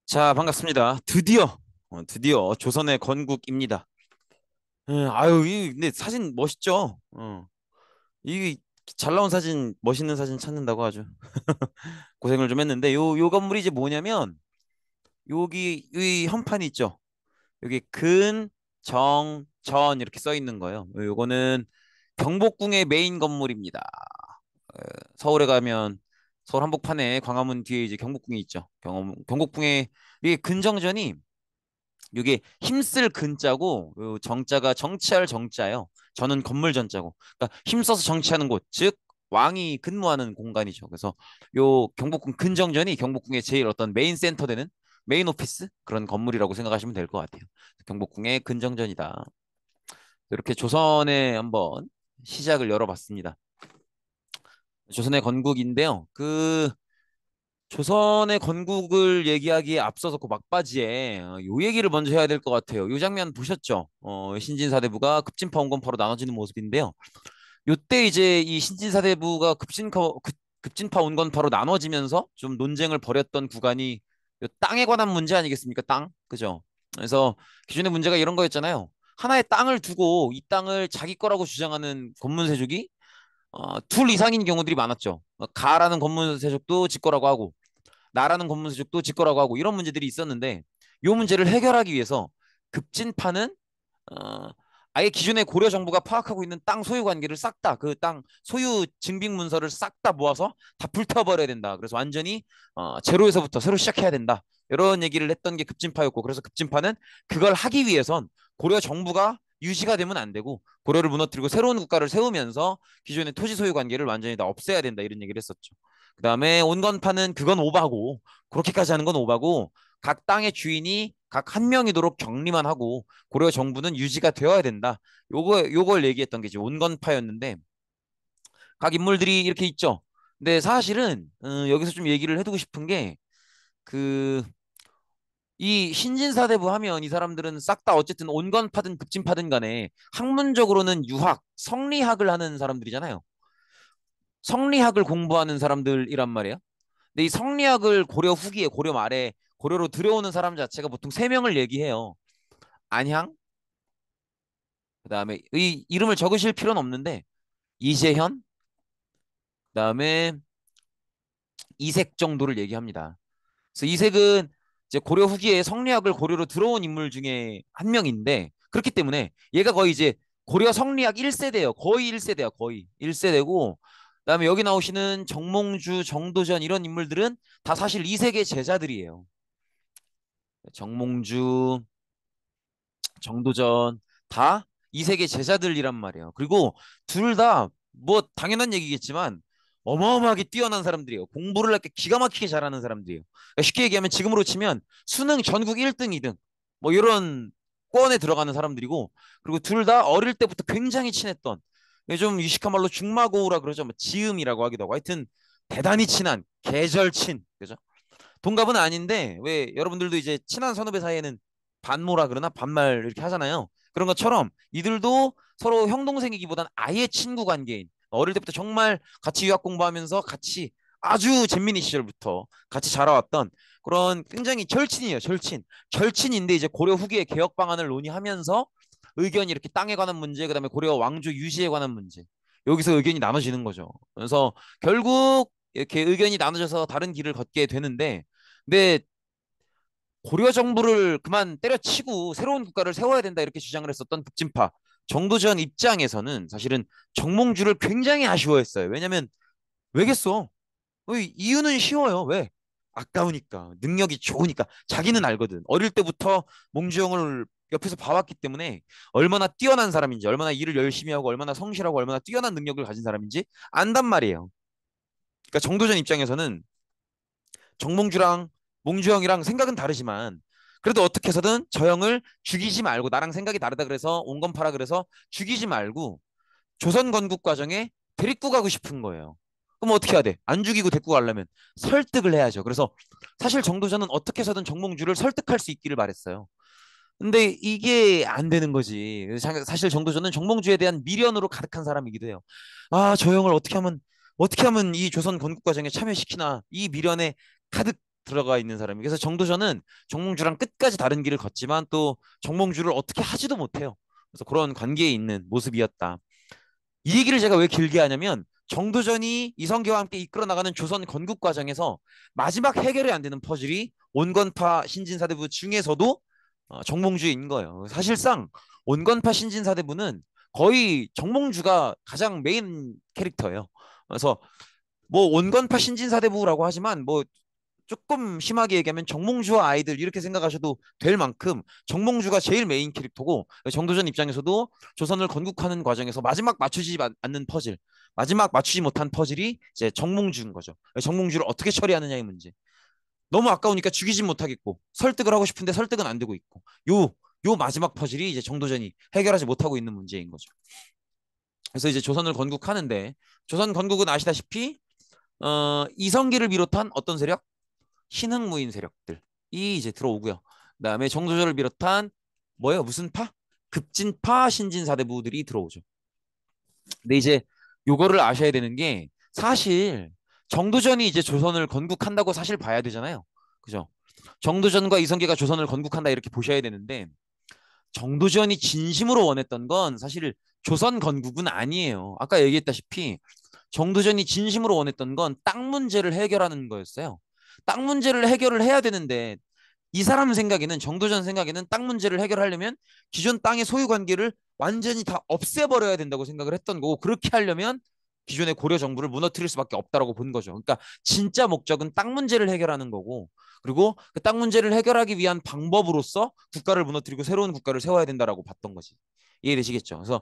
자, 반갑습니다. 드디어 조선의 건국입니다. 아유, 근데 사진 멋있죠? 이 잘 나온 사진, 멋있는 사진 찾는다고 아주 고생을 좀 했는데, 요 건물이 이제 뭐냐면, 여기, 이 현판이 있죠? 여기 근, 정, 전 이렇게 써 있는 거예요. 요거는 경복궁의 메인 건물입니다. 서울에 가면, 서울 한복판에 광화문 뒤에 이제 경복궁이 있죠. 경복궁에, 이게 근정전이 이게 힘쓸 근자고 요 정자가 정치할 정자예요. 저는 건물 전자고. 그러니까 힘써서 정치하는 곳, 즉 왕이 근무하는 공간이죠. 그래서 요 경복궁 근정전이 경복궁의 제일 어떤 메인 센터 되는 메인 오피스 그런 건물이라고 생각하시면 될 것 같아요. 경복궁의 근정전이다. 이렇게 조선에 한번 시작을 열어봤습니다. 조선의 건국인데요. 조선의 건국을 얘기하기에 앞서서 그 막바지에 요 얘기를 먼저 해야 될 것 같아요. 요 장면 보셨죠? 신진사대부가 급진파 온건파로 나눠지는 모습인데요. 요때 이제 이 신진사대부가 급진파 온건파로 나눠지면서 좀 논쟁을 벌였던 구간이 요 땅에 관한 문제 아니겠습니까? 땅, 그죠? 그래서 기존의 문제가 이런 거였잖아요. 하나의 땅을 두고 이 땅을 자기 거라고 주장하는 권문세족이 둘 이상인 경우들이 많았죠. 가라는 권문세족도 지 거라고 하고 나라는 권문수족도 짓거라고 하고 이런 문제들이 있었는데 이 문제를 해결하기 위해서 급진파는 어, 아예 기존의 고려 정부가 파악하고 있는 땅 소유 관계를 싹 다 그 땅 소유 증빙 문서를 싹 다 모아서 다 불태워버려야 된다. 그래서 완전히 제로에서부터 새로 시작해야 된다. 이런 얘기를 했던 게 급진파였고 그래서 급진파는 그걸 하기 위해선 고려 정부가 유지가 되면 안 되고 고려를 무너뜨리고 새로운 국가를 세우면서 기존의 토지 소유 관계를 완전히 다 없애야 된다 이런 얘기를 했었죠. 그다음에 온건파는 그건 오바고 그렇게까지 하는 건 오바고 각 땅의 주인이 각 한 명이도록 격리만 하고 고려 정부는 유지가 되어야 된다. 요걸 얘기했던 게 이제 온건파였는데 각 인물들이 이렇게 있죠. 근데 사실은 여기서 좀 얘기를 해두고 싶은 게 그 이 신진사대부 하면 이 사람들은 싹 다 어쨌든 온건파든 급진파든 간에 학문적으로는 유학, 성리학을 하는 사람들이잖아요. 성리학을 공부하는 사람들이란 말이에요. 근데 이 성리학을 고려 후기에 고려 말에 고려로 들여오는 사람 자체가 보통 세 명을 얘기해요. 안향, 그다음에 이 이름을 적으실 필요는 없는데 이재현, 그다음에 이색 정도를 얘기합니다. 그래서 이색은 이제 고려 후기에 성리학을 고려로 들어온 인물 중에 한 명인데 그렇기 때문에 얘가 거의 이제 고려 성리학 1세대예요. 거의 1세대야, 거의 1세대고 그다음에 여기 나오시는 정몽주, 정도전 이런 인물들은 다 사실 이색의 제자들이에요. 정몽주, 정도전 다 이색의 제자들이란 말이에요. 그리고 둘 다 뭐 당연한 얘기겠지만 어마어마하게 뛰어난 사람들이에요. 공부를 할게 기가 막히게 잘하는 사람들이에요. 그러니까 쉽게 얘기하면 지금으로 치면 수능 전국 1등, 2등 뭐 이런 권에 들어가는 사람들이고 그리고 둘 다 어릴 때부터 굉장히 친했던 좀 유식한 말로 중마고우라 그러죠. 뭐 지음이라고 하기도 하고 하여튼 대단히 친한 계절친 그죠? 동갑은 아닌데 왜 여러분들도 이제 친한 선후배 사이에는 반모라 그러나 반말 이렇게 하잖아요. 그런 것처럼 이들도 서로 형 동생이기보단 아예 친구 관계인 어릴 때부터 정말 같이 유학 공부하면서 같이 아주 잼민이 시절부터 같이 자라왔던 그런 굉장히 절친이에요. 절친인데 이제 고려 후기의 개혁 방안을 논의하면서 의견이 이렇게 땅에 관한 문제 그다음에 고려 왕조 유지에 관한 문제 여기서 의견이 나눠지는 거죠. 그래서 결국 이렇게 의견이 나눠져서 다른 길을 걷게 되는데 근데 고려 정부를 그만 때려치고 새로운 국가를 세워야 된다 이렇게 주장을 했었던 북진파 정도전 입장에서는 사실은 정몽주를 굉장히 아쉬워했어요. 왜냐면 왜겠어? 이유는 쉬워요. 왜? 아까우니까 능력이 좋으니까 자기는 알거든. 어릴 때부터 몽주형을 옆에서 봐왔기 때문에 얼마나 뛰어난 사람인지 얼마나 일을 열심히 하고 얼마나 성실하고 얼마나 뛰어난 능력을 가진 사람인지 안단 말이에요. 그러니까 정도전 입장에서는 정몽주랑 몽주형이랑 생각은 다르지만 그래도 어떻게 해서든 저 형을 죽이지 말고 나랑 생각이 다르다 그래서 온건파라 그래서 죽이지 말고 조선 건국 과정에 데리고 가고 싶은 거예요. 그럼 어떻게 해야 돼? 안 죽이고 데리고 가려면 설득을 해야죠. 그래서 사실 정도전은 어떻게 해서든 정몽주를 설득할 수 있기를 바랬어요. 근데 이게 안 되는 거지. 사실 정도전은 정몽주에 대한 미련으로 가득한 사람이기도 해요. 저 형을 어떻게 하면 이 조선 건국 과정에 참여시키나 이 미련에 가득 들어가 있는 사람이. 그래서 정도전은 정몽주랑 끝까지 다른 길을 걷지만 또 정몽주를 어떻게 하지도 못해요. 그래서 그런 관계에 있는 모습이었다. 이 얘기를 제가 왜 길게 하냐면 정도전이 이성계와 함께 이끌어 나가는 조선 건국 과정에서 마지막 해결이 안 되는 퍼즐이 온건파 신진사대부 중에서도 정몽주인 거예요. 사실상 온건파 신진사대부는 거의 정몽주가 가장 메인 캐릭터예요. 그래서 뭐 온건파 신진사대부라고 하지만 뭐 조금 심하게 얘기하면 정몽주와 아이들 이렇게 생각하셔도 될 만큼 정몽주가 제일 메인 캐릭터고 정도전 입장에서도 조선을 건국하는 과정에서 마지막 맞추지 않는 퍼즐, 마지막 맞추지 못한 퍼즐이 이제 정몽주인 거죠. 정몽주를 어떻게 처리하느냐의 문제. 너무 아까우니까 죽이진 못하겠고 설득을 하고 싶은데 설득은 안 되고 있고 요 마지막 퍼즐이 이제 정도전이 해결하지 못하고 있는 문제인 거죠. 그래서 이제 조선을 건국하는데 조선 건국은 아시다시피 이성계를 비롯한 어떤 세력? 신흥무인 세력들이 이제 들어오고요. 그다음에 정조조를 비롯한 뭐예요? 무슨 파? 급진파 신진사대부들이 들어오죠. 근데 이제 요거를 아셔야 되는 게 사실 정도전이 이제 조선을 건국한다고 사실 봐야 되잖아요. 그죠? 정도전과 이성계가 조선을 건국한다 이렇게 보셔야 되는데 정도전이 진심으로 원했던 건 사실 조선 건국은 아니에요. 아까 얘기했다시피 정도전이 진심으로 원했던 건 땅 문제를 해결하는 거였어요. 땅 문제를 해결을 해야 되는데 이 사람 생각에는 정도전 생각에는 땅 문제를 해결하려면 기존 땅의 소유 관계를 완전히 다 없애버려야 된다고 생각을 했던 거고 그렇게 하려면 기존의 고려 정부를 무너뜨릴 수밖에 없다라고 본 거죠. 그러니까 진짜 목적은 땅 문제를 해결하는 거고 그리고 그 땅 문제를 해결하기 위한 방법으로서 국가를 무너뜨리고 새로운 국가를 세워야 된다라고 봤던 거지. 이해되시겠죠? 그래서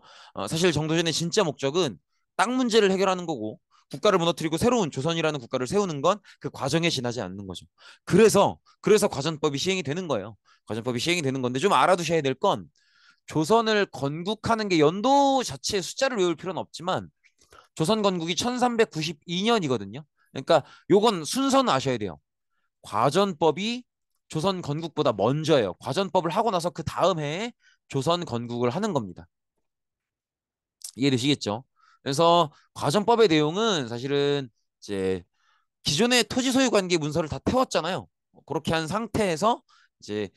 사실 정도전의 진짜 목적은 땅 문제를 해결하는 거고 국가를 무너뜨리고 새로운 조선이라는 국가를 세우는 건 그 과정에 지나지 않는 거죠. 그래서 과전법이 시행이 되는 거예요. 과전법이 시행이 되는 건데 좀 알아두셔야 될 건 조선을 건국하는 게 연도 자체의 숫자를 외울 필요는 없지만 조선 건국이 1392년이거든요. 그러니까 요건 순서는 아셔야 돼요. 과전법이 조선 건국보다 먼저예요. 과전법을 하고 나서 그 다음 해에 조선 건국을 하는 겁니다. 이해되시겠죠? 그래서 과전법의 내용은 사실은 이제 기존의 토지 소유 관계 문서를 다 태웠잖아요. 그렇게 한 상태에서 이제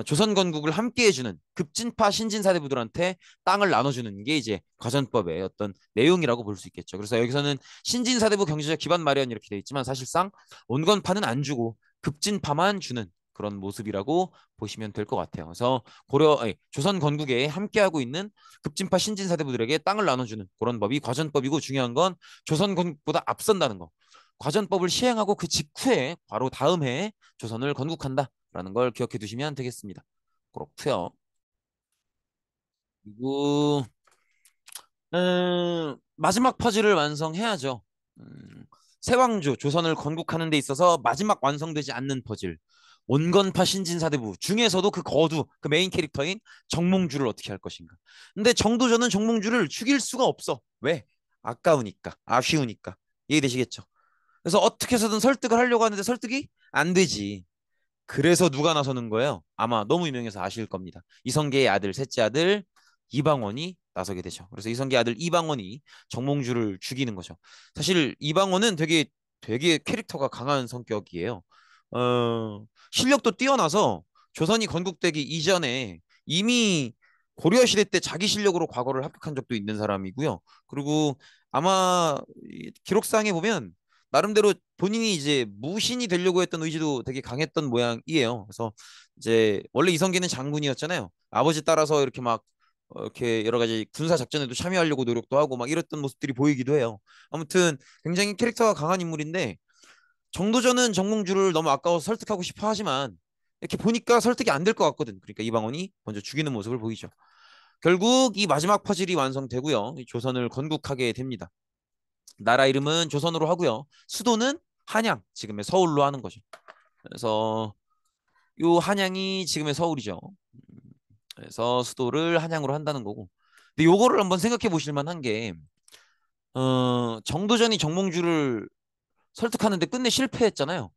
조선 건국을 함께 해주는 급진파 신진사대부들한테 땅을 나눠주는 게 이제 과전법의 어떤 내용이라고 볼 수 있겠죠. 그래서 여기서는 신진사대부 경제적 기반 마련 이렇게 돼 있지만 사실상 온건파는 안 주고 급진파만 주는 그런 모습이라고 보시면 될 것 같아요. 그래서 조선 건국에 함께하고 있는 급진파 신진사대부들에게 땅을 나눠주는 그런 법이 과전법이고 중요한 건 조선 건국보다 앞선다는 거. 과전법을 시행하고 그 직후에 바로 다음 해에 조선을 건국한다라는 걸 기억해 두시면 되겠습니다. 그렇고요. 그리고 마지막 퍼즐을 완성해야죠. 음, 세왕조 조선을 건국하는 데 있어서 마지막 완성되지 않는 퍼즐. 온건파 신진사대부 중에서도 그 거두 그 메인 캐릭터인 정몽주를 어떻게 할 것인가. 근데 정도전은 정몽주를 죽일 수가 없어. 왜? 아까우니까, 아쉬우니까. 이해되시겠죠? 그래서 어떻게 해서든 설득을 하려고 하는데 설득이 안 되지. 그래서 누가 나서는 거예요? 아마 너무 유명해서 아실 겁니다. 이성계의 아들, 셋째 아들 이방원이 나서게 되죠. 그래서 이성계 아들 이방원이 정몽주를 죽이는 거죠. 사실 이방원은 되게 캐릭터가 강한 성격이에요. 실력도 뛰어나서 조선이 건국되기 이전에 이미 고려 시대 때 자기 실력으로 과거를 합격한 적도 있는 사람이고요. 그리고 아마 기록상에 보면 나름대로 본인이 이제 무신이 되려고 했던 의지도 되게 강했던 모양이에요. 그래서 이제 원래 이성계는 장군이었잖아요. 아버지 따라서 이렇게 막 이렇게 여러 가지 군사 작전에도 참여하려고 노력도 하고 막 이랬던 모습들이 보이기도 해요. 아무튼 굉장히 캐릭터가 강한 인물인데 정도전은 정몽주를 너무 아까워서 설득하고 싶어 하지만 이렇게 보니까 설득이 안 될 것 같거든. 그러니까 이방원이 먼저 죽이는 모습을 보이죠. 결국 이 마지막 퍼즐이 완성되고요. 조선을 건국하게 됩니다. 나라 이름은 조선으로 하고요. 수도는 한양, 지금의 서울로 하는 거죠. 그래서 요 한양이 지금의 서울이죠. 그래서 수도를 한양으로 한다는 거고. 근데 요거를 한번 생각해 보실 만한 게 정도전이 정몽주를 설득하는데 끝내 실패했잖아요.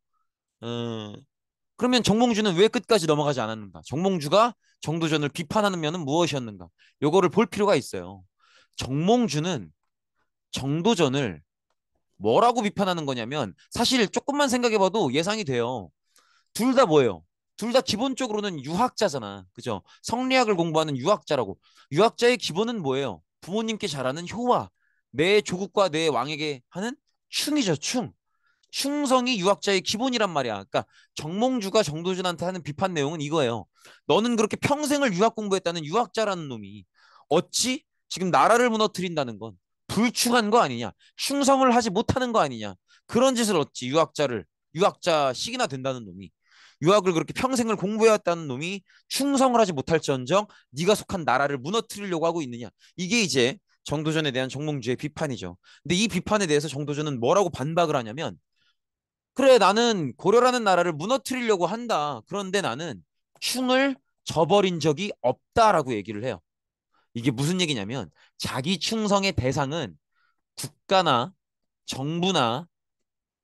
어, 그러면 정몽주는 왜 끝까지 넘어가지 않았는가? 정몽주가 정도전을 비판하는 면은 무엇이었는가? 요거를 볼 필요가 있어요. 정몽주는 정도전을 뭐라고 비판하는 거냐면 사실 조금만 생각해봐도 예상이 돼요. 둘 다 뭐예요? 둘 다 기본적으로는 유학자잖아. 그죠? 성리학을 공부하는 유학자라고. 유학자의 기본은 뭐예요? 부모님께 잘하는 효와 내 조국과 내 왕에게 하는 충이죠, 충. 충성이 유학자의 기본이란 말이야. 그러니까 정몽주가 정도전한테 하는 비판 내용은 이거예요. 너는 그렇게 평생을 유학 공부했다는 유학자라는 놈이 어찌 지금 나라를 무너뜨린다는 건 불충한 거 아니냐? 충성을 하지 못하는 거 아니냐? 그런 짓을 어찌 유학자식이나 된다는 놈이 유학을 그렇게 평생을 공부해왔다는 놈이 충성을 하지 못할지언정 네가 속한 나라를 무너뜨리려고 하고 있느냐? 이게 이제 정도전에 대한 정몽주의 비판이죠. 근데 이 비판에 대해서 정도전은 뭐라고 반박을 하냐면 그래, 나는 고려라는 나라를 무너뜨리려고 한다. 그런데 나는 충을 저버린 적이 없다라고 얘기를 해요. 이게 무슨 얘기냐면 자기 충성의 대상은 국가나 정부나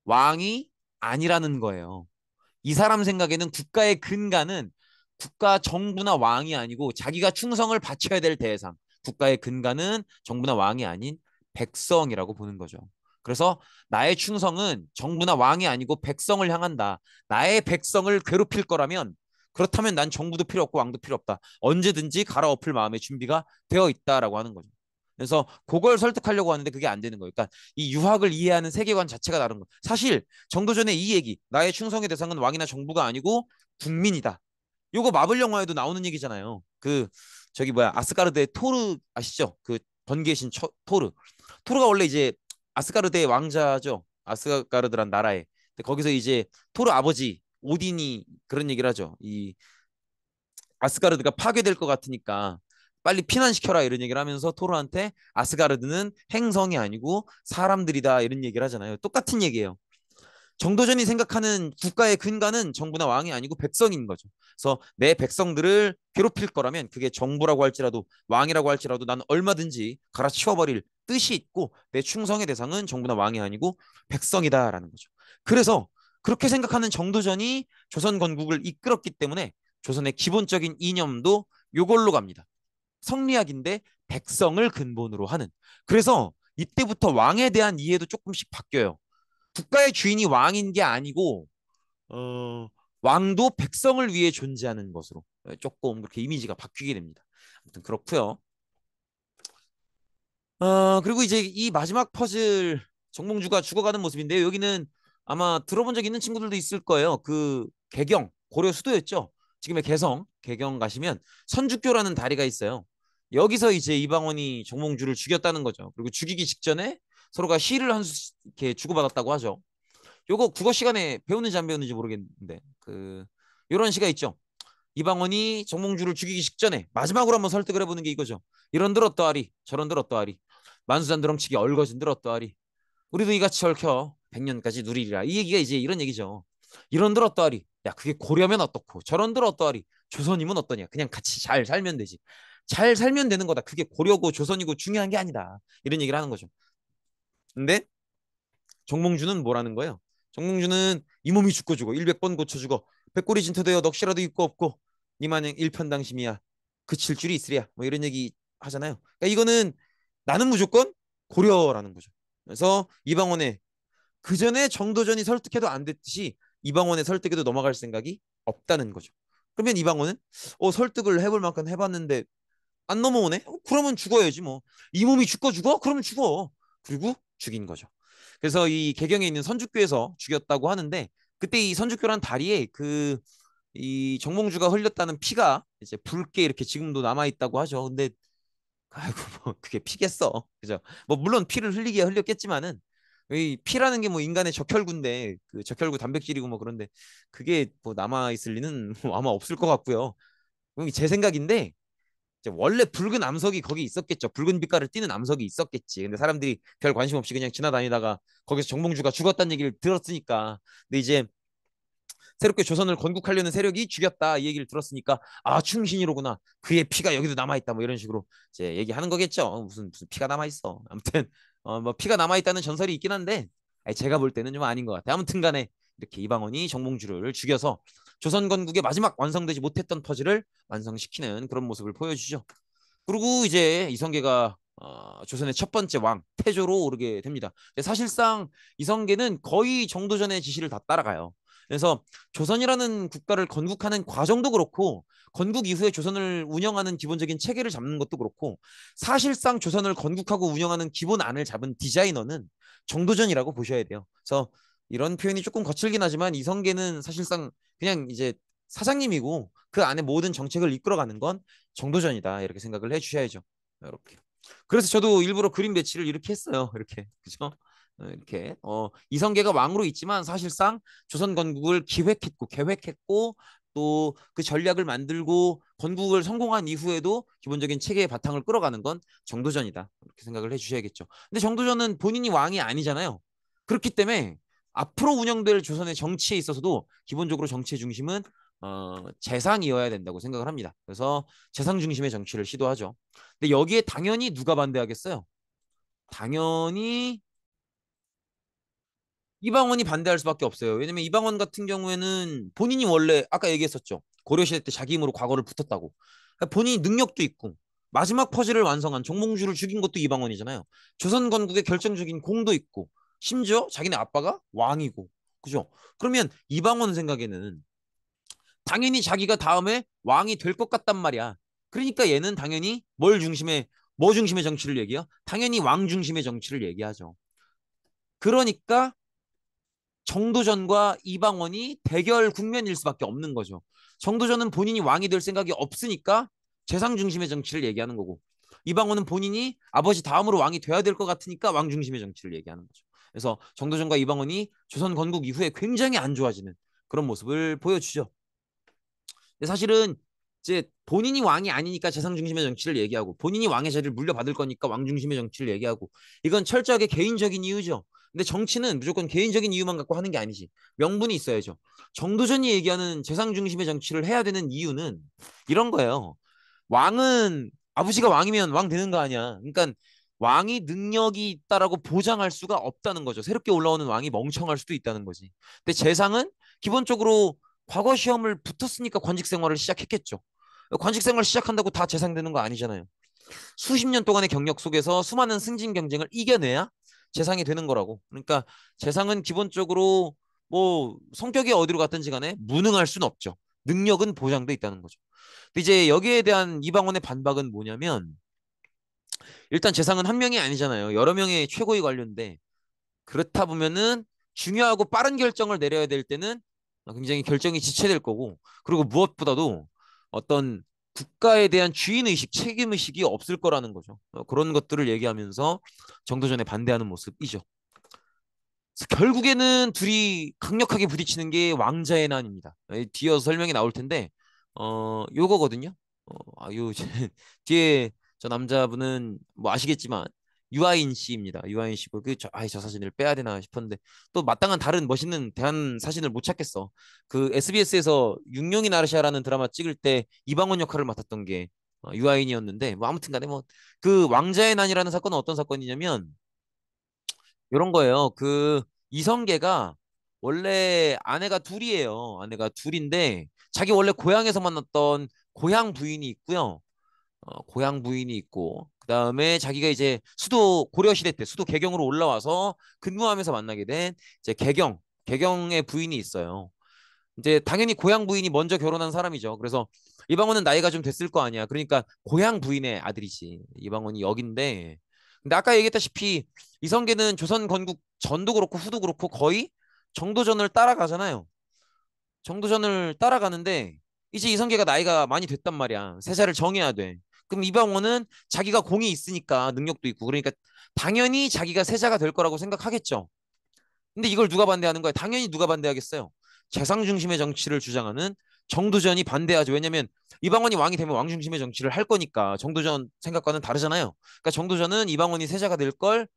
왕이 아니라는 거예요. 이 사람 생각에는 국가의 근간은 국가 정부나 왕이 아니고 자기가 충성을 바쳐야 될 대상, 국가의 근간은 정부나 왕이 아닌 백성이라고 보는 거죠. 그래서 나의 충성은 정부나 왕이 아니고 백성을 향한다. 나의 백성을 괴롭힐 거라면 그렇다면 난 정부도 필요 없고 왕도 필요 없다. 언제든지 갈아엎을 마음의 준비가 되어 있다라고 하는 거죠. 그래서 그걸 설득하려고 하는데 그게 안 되는 거예요. 그러니까 이 유학을 이해하는 세계관 자체가 다른 거예요. 사실 정도전에 이 얘기, 나의 충성의 대상은 왕이나 정부가 아니고 국민이다. 요거 마블 영화에도 나오는 얘기잖아요. 그 저기 뭐야 아스가르드의 토르 아시죠? 그 번개신 토르. 토르가 원래 이제 아스가르드의 왕자죠. 아스가르드란 나라에. 근데 거기서 이제 토르 아버지 오딘이 그런 얘기를 하죠. 이 아스가르드가 파괴될 것 같으니까 빨리 피난시켜라 이런 얘기를 하면서 토르한테 아스가르드는 행성이 아니고 사람들이다 이런 얘기를 하잖아요. 똑같은 얘기예요. 정도전이 생각하는 국가의 근간은 정부나 왕이 아니고 백성인 거죠. 그래서 내 백성들을 괴롭힐 거라면 그게 정부라고 할지라도 왕이라고 할지라도 나는 얼마든지 갈아치워버릴 뜻이 있고 내 충성의 대상은 정부나 왕이 아니고 백성이다라는 거죠. 그래서 그렇게 생각하는 정도전이 조선 건국을 이끌었기 때문에 조선의 기본적인 이념도 요걸로 갑니다. 성리학인데 백성을 근본으로 하는. 그래서 이때부터 왕에 대한 이해도 조금씩 바뀌어요. 국가의 주인이 왕인 게 아니고 어, 왕도 백성을 위해 존재하는 것으로 조금 그렇게 이미지가 바뀌게 됩니다. 아무튼 그렇고요. 그리고 이제 이 마지막 퍼즐 정몽주가 죽어가는 모습인데 여기는 아마 들어본 적 있는 친구들도 있을 거예요. 그 개경 고려 수도였죠. 지금의 개경 가시면 선주교라는 다리가 있어요. 여기서 이제 이방원이 정몽주를 죽였다는 거죠. 그리고 죽이기 직전에 서로가 시를 한 수 이렇게 주고받았다고 하죠. 요거 국어 시간에 배우는지 안 배우는지 모르겠는데 그 요런 시가 있죠. 이방원이 정몽주를 죽이기 직전에 마지막으로 한번 설득을 해보는 게 이거죠. 이런들 어떠하리 저런들 어떠하리 만수잔 드럼치기 얼거진들 어떠하리 우리도 이같이 얽혀 100년까지 누리리라. 이 얘기가 이제 이런 얘기죠. 이런들 어떠하리 야 그게 고려면 어떻고 저런들 어떠하리 조선이면 어떠냐 그냥 같이 잘 살면 되지. 잘 살면 되는 거다. 그게 고려고 조선이고 중요한 게 아니다. 이런 얘기를 하는 거죠. 근데 정몽주는 뭐라는 거예요? 정몽주는 이 몸이 죽고 죽어 100번 고쳐 죽어 백골이 진토되어 넋이라도 있고 없고 니마냥 일편당심이야 그칠 줄이 있으랴 뭐 이런 얘기 하잖아요. 그러니까 이거는 나는 무조건 고려라는 거죠. 그래서 이방원의 그 전에 정도전이 설득해도 안 됐듯이 이방원의 설득에도 넘어갈 생각이 없다는 거죠. 그러면 이방원은 설득을 해볼 만큼 해봤는데 안 넘어오네? 그러면 죽어야지 뭐. 이 몸이 죽고 죽어? 그러면 죽어. 그리고 죽인 거죠. 그래서 이 개경에 있는 선주교에서 죽였다고 하는데 그때 이 선주교란 다리에 그 이 정몽주가 흘렸다는 피가 이제 붉게 이렇게 지금도 남아 있다고 하죠. 근데 아이고 뭐 그게 피겠어. 그죠? 뭐 물론 피를 흘리기야 흘렸겠지만은 이 피라는 게 뭐 인간의 적혈구인데 그 적혈구 단백질이고 뭐 그런데 그게 뭐 남아 있을 리는 아마 없을 것 같고요. 제 생각인데 원래 붉은 암석이 거기 있었겠죠. 붉은 빛깔을 띠는 암석이 있었겠지. 근데 사람들이 별 관심 없이 그냥 지나다니다가 거기서 정몽주가 죽었다는 얘기를 들었으니까. 근데 이제 새롭게 조선을 건국하려는 세력이 죽였다 이 얘기를 들었으니까 아 충신이로구나. 그의 피가 여기도 남아 있다 뭐 이런 식으로 이제 얘기하는 거겠죠. 무슨 피가 남아 있어. 아무튼 뭐 피가 남아 있다는 전설이 있긴 한데 아니, 제가 볼 때는 좀 아닌 것 같아요. 아무튼간에 이렇게 이방원이 정몽주를 죽여서 조선 건국의 마지막 완성되지 못했던 퍼즐을 완성시키는 그런 모습을 보여주죠. 그리고 이제 이성계가 조선의 첫 번째 왕 태조로 오르게 됩니다. 사실상 이성계는 거의 정도전의 지시를 다 따라가요. 그래서 조선이라는 국가를 건국하는 과정도 그렇고 건국 이후에 조선을 운영하는 기본적인 체계를 잡는 것도 그렇고 사실상 조선을 건국하고 운영하는 기본 안을 잡은 디자이너는 정도전이라고 보셔야 돼요. 그래서 이런 표현이 조금 거칠긴 하지만 이성계는 사실상 그냥 이제 사장님이고 그 안에 모든 정책을 이끌어가는 건 정도전이다 이렇게 생각을 해주셔야죠. 이렇게. 그래서 저도 일부러 그림 배치를 이렇게 했어요. 이렇게 그죠? 이렇게 이성계가 왕으로 있지만 사실상 조선 건국을 기획했고 계획했고 또 그 전략을 만들고 건국을 성공한 이후에도 기본적인 체계의 바탕을 끌어가는 건 정도전이다 이렇게 생각을 해주셔야겠죠. 근데 정도전은 본인이 왕이 아니잖아요. 그렇기 때문에 앞으로 운영될 조선의 정치에 있어서도 기본적으로 정치의 중심은 재상이어야 된다고 생각을 합니다. 그래서 재상 중심의 정치를 시도하죠. 근데 여기에 당연히 누가 반대하겠어요? 당연히 이방원이 반대할 수밖에 없어요. 왜냐면 이방원 같은 경우에는 본인이 원래 아까 얘기했었죠. 고려시대 때 자기 힘으로 과거를 붙었다고. 그러니까 본인이 능력도 있고 마지막 퍼즐을 완성한 정몽주를 죽인 것도 이방원이잖아요. 조선 건국의 결정적인 공도 있고 심지어 자기네 아빠가 왕이고 그죠? 그러면 이방원 생각에는 당연히 자기가 다음에 왕이 될 것 같단 말이야. 그러니까 얘는 당연히 뭐 중심의 정치를 얘기해요? 당연히 왕 중심의 정치를 얘기하죠. 그러니까 정도전과 이방원이 대결 국면일 수밖에 없는 거죠. 정도전은 본인이 왕이 될 생각이 없으니까 재상 중심의 정치를 얘기하는 거고 이방원은 본인이 아버지 다음으로 왕이 돼야 될 것 같으니까 왕 중심의 정치를 얘기하는 거죠. 그래서 정도전과 이방원이 조선 건국 이후에 굉장히 안 좋아지는 그런 모습을 보여주죠. 근데 사실은 이제 본인이 왕이 아니니까 재상 중심의 정치를 얘기하고 본인이 왕의 자리를 물려받을 거니까 왕 중심의 정치를 얘기하고 이건 철저하게 개인적인 이유죠. 근데 정치는 무조건 개인적인 이유만 갖고 하는 게 아니지. 명분이 있어야죠. 정도전이 얘기하는 재상 중심의 정치를 해야 되는 이유는 이런 거예요. 왕은 아버지가 왕이면 왕 되는 거 아니야. 그러니까 왕이 능력이 있다라고 보장할 수가 없다는 거죠. 새롭게 올라오는 왕이 멍청할 수도 있다는 거지. 근데 재상은 기본적으로 과거 시험을 붙었으니까 관직 생활을 시작했겠죠. 관직 생활 시작한다고 다 재상되는 거 아니잖아요. 수십 년 동안의 경력 속에서 수많은 승진 경쟁을 이겨내야 재상이 되는 거라고. 그러니까 재상은 기본적으로 뭐 성격이 어디로 갔든지 간에 무능할 수는 없죠. 능력은 보장돼 있다는 거죠. 근데 이제 여기에 대한 이방원의 반박은 뭐냐면 일단 재상은 한 명이 아니잖아요. 여러 명의 최고위 관료인데 그렇다 보면은 중요하고 빠른 결정을 내려야 될 때는 굉장히 결정이 지체될 거고 그리고 무엇보다도 어떤 국가에 대한 주인의식, 책임의식이 없을 거라는 거죠. 그런 것들을 얘기하면서 정도전에 반대하는 모습이죠. 결국에는 둘이 강력하게 부딪히는 게 왕자의 난입니다. 뒤이어서 설명이 나올 텐데 요거거든요. 요 뒤에 저 남자분은 뭐 아시겠지만 유아인 씨입니다. 유아인 씨고 저 사진을 빼야 되나 싶었는데 또 마땅한 다른 멋있는 대한 사진을 못 찾겠어. 그 SBS에서 육룡이 나르샤라는 드라마 찍을 때 이방원 역할을 맡았던 게 유아인이었는데 뭐 아무튼간에 뭐 그 왕자의 난이라는 사건은 어떤 사건이냐면 이런 거예요. 그 이성계가 원래 아내가 둘이에요. 아내가 둘인데 자기 원래 고향에서 만났던 고향 부인이 있고요. 고향 부인이 있고 그다음에 자기가 이제 수도 고려시대 때 수도 개경으로 올라와서 근무하면서 만나게 된 이제 개경의 부인이 있어요. 이제 당연히 고향 부인이 먼저 결혼한 사람이죠. 그래서 이방원은 나이가 좀 됐을 거 아니야. 그러니까 고향 부인의 아들이지. 이방원이 여긴데. 근데 아까 얘기했다시피 이성계는 조선 건국 전도 그렇고 후도 그렇고 거의 정도전을 따라가잖아요. 정도전을 따라가는데 이제 이성계가 나이가 많이 됐단 말이야. 세자를 정해야 돼. 그럼 이방원은 자기가 공이 있으니까 능력도 있고 그러니까 당연히 자기가 세자가 될 거라고 생각하겠죠. 근데 이걸 누가 반대하는 거야? 당연히 누가 반대하겠어요? 재상 중심의 정치를 주장하는 정도전이 반대하죠. 왜냐면 이방원이 왕이 되면 왕 중심의 정치를 할 거니까 정도전 생각과는 다르잖아요. 그러니까 정도전은 이방원이 세자가 될 걸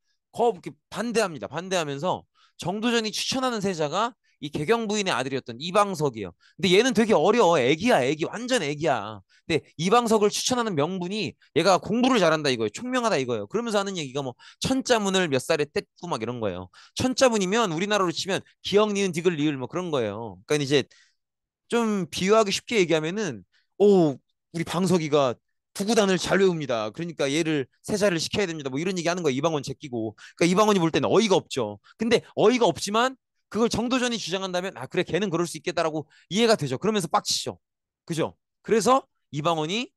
반대합니다. 반대하면서 정도전이 추천하는 세자가 이 개경 부인의 아들이었던 이방석이에요. 근데 얘는 되게 어려. 애기야, 애기. 완전 애기야. 근데 이방석을 추천하는 명분이 얘가 공부를 잘한다 이거예요. 총명하다 이거예요. 그러면서 하는 얘기가 뭐 천자문을 몇 살에 뗐고 막 이런 거예요. 천자문이면 우리나라로 치면 기역, 니은, 디귿, 리을 뭐 그런 거예요. 그러니까 이제 좀 비유하기 쉽게 얘기하면은 오 우리 방석이가 구구단을 잘 외웁니다. 그러니까 얘를 세자를 시켜야 됩니다. 뭐 이런 얘기 하는 거예요. 이방원 제끼고. 그러니까 이방원이 볼 때는 어이가 없죠. 근데 어이가 없지만 그걸 정도전이 주장한다면 아 그래 걔는 그럴 수 있겠다라고 이해가 되죠. 그러면서 빡치죠. 그죠? 그래서 이방원이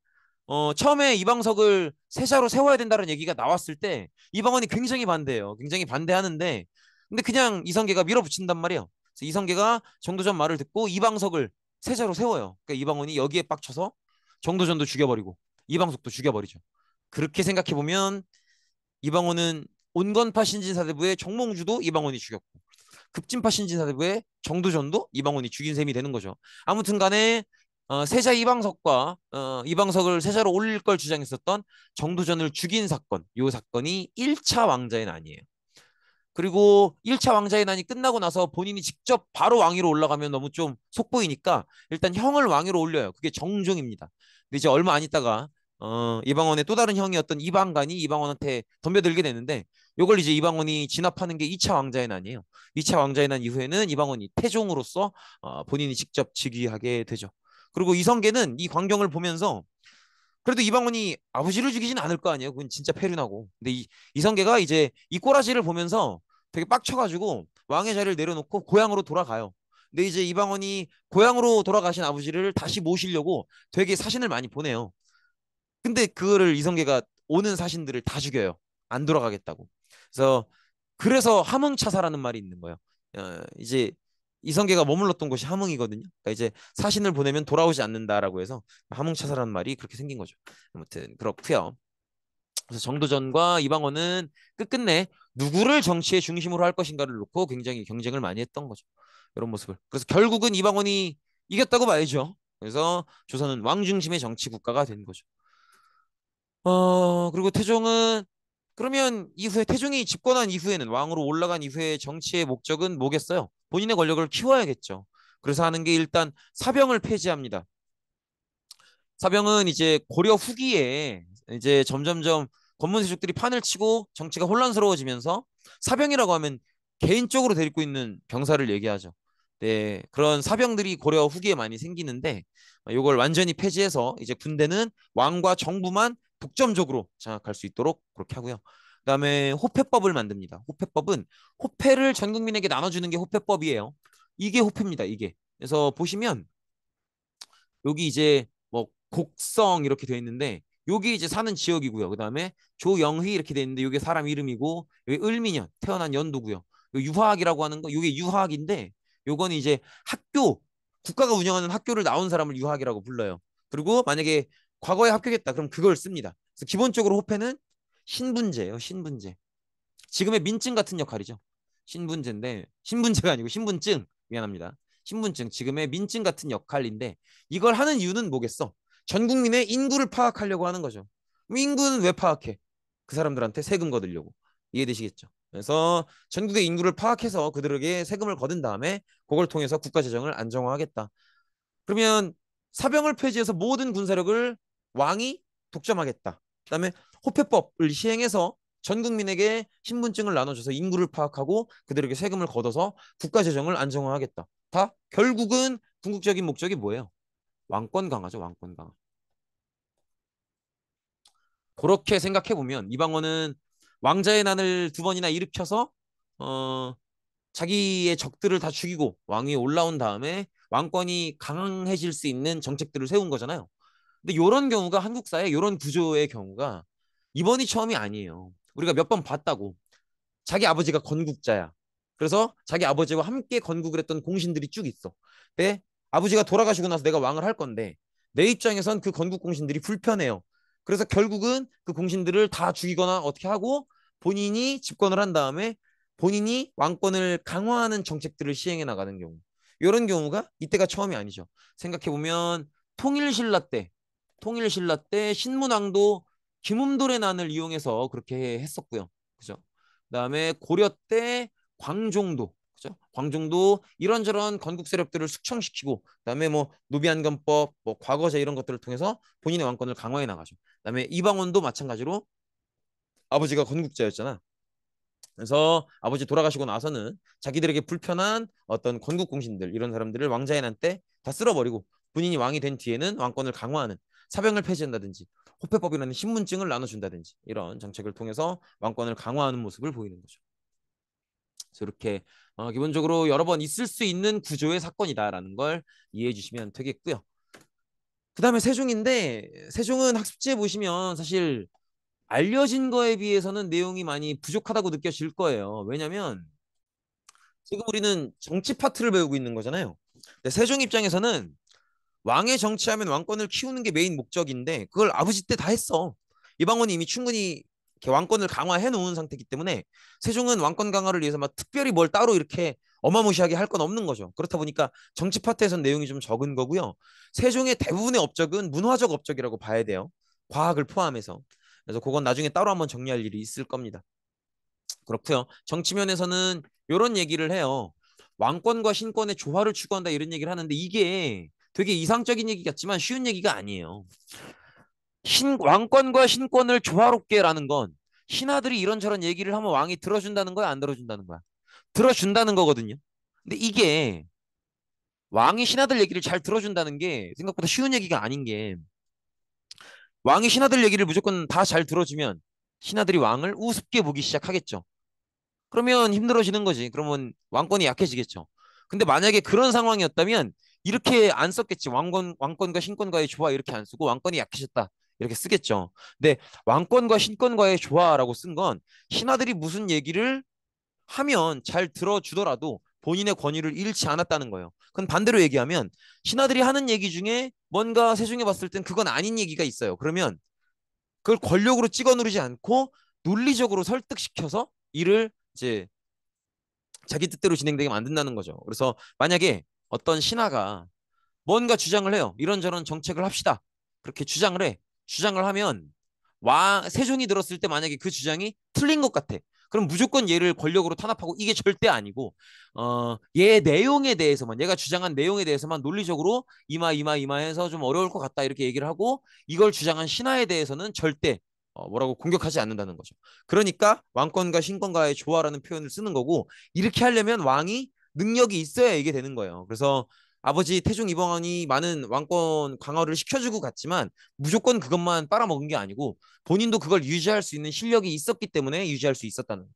처음에 이방석을 세자로 세워야 된다는 얘기가 나왔을 때 이방원이 굉장히 반대해요. 굉장히 반대하는데 근데 그냥 이성계가 밀어붙인단 말이에요. 그래서 이성계가 정도전 말을 듣고 이방석을 세자로 세워요. 그러니까 이방원이 여기에 빡쳐서 정도전도 죽여버리고 이방석도 죽여버리죠. 그렇게 생각해 보면 이방원은 온건파 신진사대부의 정몽주도 이방원이 죽였고 급진파 신진사대부의 정도전도 이방원이 죽인 셈이 되는 거죠. 아무튼 간에 세자 이방석과 이방석을 세자로 올릴 걸 주장했었던 정도전을 죽인 사건, 이 사건이 1차 왕자의 난이에요. 그리고 1차 왕자의 난이 끝나고 나서 본인이 직접 바로 왕위로 올라가면 너무 좀 속보이니까 일단 형을 왕위로 올려요. 그게 정종입니다. 근데 이제 얼마 안 있다가 이방원의 또 다른 형이었던 이방간이 이방원한테 덤벼들게 되는데 이걸 이제 이방원이 진압하는 게 2차 왕자의 난이에요. 2차 왕자의 난 이후에는 이방원이 태종으로서 본인이 직접 즉위하게 되죠. 그리고 이성계는 이 광경을 보면서 그래도 이방원이 아버지를 죽이진 않을 거 아니에요. 그건 진짜 패륜하고. 근데 이성계가 이제 이 꼬라지를 보면서 되게 빡쳐가지고 왕의 자리를 내려놓고 고향으로 돌아가요. 근데 이제 이방원이 고향으로 돌아가신 아버지를 다시 모시려고 되게 사신을 많이 보내요. 근데 그거를 이성계가 오는 사신들을 다 죽여요. 안 돌아가겠다고. 그래서 함흥차사라는 말이 있는 거예요. 이제 이성계가 머물렀던 곳이 함흥이거든요. 그러니까 이제 사신을 보내면 돌아오지 않는다라고 해서 함흥차사라는 말이 그렇게 생긴 거죠. 아무튼 그렇고요. 그래서 정도전과 이방원은 끝끝내 누구를 정치의 중심으로 할 것인가를 놓고 굉장히 경쟁을 많이 했던 거죠. 이런 모습을. 그래서 결국은 이방원이 이겼다고 봐야죠. 그래서 조선은 왕 중심의 정치 국가가 된 거죠. 그리고 태종은 그러면 이후에 태종이 집권한 이후에는 왕으로 올라간 이후에 정치의 목적은 뭐겠어요? 본인의 권력을 키워야겠죠. 그래서 하는 게 일단 사병을 폐지합니다. 사병은 이제 고려 후기에 이제 점점점 권문세족들이 판을 치고 정치가 혼란스러워지면서 사병이라고 하면 개인적으로 데리고 있는 병사를 얘기하죠. 네, 그런 사병들이 고려 후기에 많이 생기는데 이걸 완전히 폐지해서 이제 군대는 왕과 정부만 독점적으로 장악할 수 있도록 그렇게 하고요. 그다음에 호패법을 만듭니다. 호패법은 호패를 전 국민에게 나눠주는 게 호패법이에요. 이게 호패입니다. 이게. 그래서 보시면 여기 이제 뭐 곡성 이렇게 돼 있는데 여기 이제 사는 지역이고요. 그다음에 조영희 이렇게 돼 있는데 이게 사람 이름이고 여기 을미년 태어난 연도고요. 요 유화학이라고 하는 거 이게 유화학인데 요거는 이제 학교 국가가 운영하는 학교를 나온 사람을 유학이라고 불러요. 그리고 만약에 과거에 합격했다 그럼 그걸 씁니다. 그래서 기본적으로 호패는 신분제예요. 신분제. 지금의 민증 같은 역할이죠. 신분제인데 신분제가 아니고 신분증 미안합니다. 신분증 지금의 민증 같은 역할인데 이걸 하는 이유는 뭐겠어? 전 국민의 인구를 파악하려고 하는 거죠. 그럼 인구는 왜 파악해? 그 사람들한테 세금 거두려고. 이해되시겠죠? 그래서 전국의 인구를 파악해서 그들에게 세금을 거둔 다음에 그걸 통해서 국가 재정을 안정화하겠다. 그러면 사병을 폐지해서 모든 군사력을 왕이 독점하겠다. 그다음에 호패법을 시행해서 전 국민에게 신분증을 나눠줘서 인구를 파악하고 그들에게 세금을 걷어서 국가 재정을 안정화하겠다. 다 결국은 궁극적인 목적이 뭐예요? 왕권 강화죠. 왕권 강화. 그렇게 생각해 보면 이방원은 왕자의 난을 두 번이나 일으켜서 어, 자기의 적들을 다 죽이고 왕위에 올라온 다음에 왕권이 강해질 수 있는 정책들을 세운 거잖아요. 근데 이런 경우가 한국사에 이런 구조의 경우가 이번이 처음이 아니에요. 우리가 몇 번 봤다고. 자기 아버지가 건국자야. 그래서 자기 아버지와 함께 건국을 했던 공신들이 쭉 있어. 근데 아버지가 돌아가시고 나서 내가 왕을 할 건데 내 입장에선 그 건국 공신들이 불편해요. 그래서 결국은 그 공신들을 다 죽이거나 어떻게 하고 본인이 집권을 한 다음에 본인이 왕권을 강화하는 정책들을 시행해 나가는 경우. 이런 경우가 이때가 처음이 아니죠. 생각해보면 통일신라 때 신문왕도 김음돌의 난을 이용해서 그렇게 했었고요. 그죠? 그다음에 고려 때 광종도 그죠? 광종도 이런저런 건국 세력들을 숙청시키고 그다음에 뭐 노비한건법, 뭐 과거제 이런 것들을 통해서 본인의 왕권을 강화해 나가죠. 그다음에 이방원도 마찬가지로 아버지가 건국자였잖아. 그래서 아버지 돌아가시고 나서는 자기들에게 불편한 어떤 건국 공신들 이런 사람들을 왕자의 난 때 다 쓸어버리고 본인이 왕이 된 뒤에는 왕권을 강화하는 사병을 폐지한다든지 호패법이라는 신분증을 나눠준다든지 이런 정책을 통해서 왕권을 강화하는 모습을 보이는 거죠. 그래서 이렇게 기본적으로 여러 번 있을 수 있는 구조의 사건이다라는 걸 이해해 주시면 되겠고요. 그 다음에 세종인데 세종은 학습지에 보시면 사실 알려진 거에 비해서는 내용이 많이 부족하다고 느껴질 거예요. 왜냐면 지금 우리는 정치 파트를 배우고 있는 거잖아요. 근데 세종 입장에서는 왕의 정치하면 왕권을 키우는 게 메인 목적인데 그걸 아버지 때 다 했어. 이방원이 이미 충분히 이렇게 왕권을 강화해 놓은 상태이기 때문에 세종은 왕권 강화를 위해서 막 특별히 뭘 따로 이렇게 어마무시하게 할 건 없는 거죠. 그렇다 보니까 정치 파트에서는 내용이 좀 적은 거고요. 세종의 대부분의 업적은 문화적 업적이라고 봐야 돼요. 과학을 포함해서. 그래서 그건 나중에 따로 한번 정리할 일이 있을 겁니다. 그렇고요. 정치면에서는 이런 얘기를 해요. 왕권과 신권의 조화를 추구한다 이런 얘기를 하는데 이게 되게 이상적인 얘기 같지만 쉬운 얘기가 아니에요. 왕권과 신권을 조화롭게라는 건 신하들이 이런저런 얘기를 하면 왕이 들어준다는 거야, 안 들어준다는 거야? 들어준다는 거거든요. 근데 이게 왕이 신하들 얘기를 잘 들어준다는 게 생각보다 쉬운 얘기가 아닌 게 왕이 신하들 얘기를 무조건 다 잘 들어주면 신하들이 왕을 우습게 보기 시작하겠죠. 그러면 힘들어지는 거지. 그러면 왕권이 약해지겠죠. 근데 만약에 그런 상황이었다면 이렇게 안 썼겠지. 왕권과 신권과의 조화 이렇게 안 쓰고 왕권이 약해졌다. 이렇게 쓰겠죠. 근데 왕권과 신권과의 조화라고 쓴 건 신하들이 무슨 얘기를 하면 잘 들어주더라도 본인의 권위를 잃지 않았다는 거예요. 그건 반대로 얘기하면 신하들이 하는 얘기 중에 뭔가 세중에 봤을 땐 그건 아닌 얘기가 있어요. 그러면 그걸 권력으로 찍어 누르지 않고 논리적으로 설득시켜서 이를 이제 자기 뜻대로 진행되게 만든다는 거죠. 그래서 만약에 어떤 신하가 뭔가 주장을 해요. 이런저런 정책을 합시다. 그렇게 주장을 해. 주장을 하면 세종이 들었을 때 만약에 그 주장이 틀린 것 같아. 그럼 무조건 얘를 권력으로 탄압하고 이게 절대 아니고 얘 내용에 대해서만 얘가 주장한 내용에 대해서만 논리적으로 이마 해서 좀 어려울 것 같다 이렇게 얘기를 하고 이걸 주장한 신하에 대해서는 절대 뭐라고 공격하지 않는다는 거죠. 그러니까 왕권과 신권과의 조화라는 표현을 쓰는 거고 이렇게 하려면 왕이 능력이 있어야 이게 되는 거예요. 그래서 아버지 태종 이방원이 많은 왕권 강화를 시켜주고 갔지만 무조건 그것만 빨아먹은 게 아니고 본인도 그걸 유지할 수 있는 실력이 있었기 때문에 유지할 수 있었다는 거.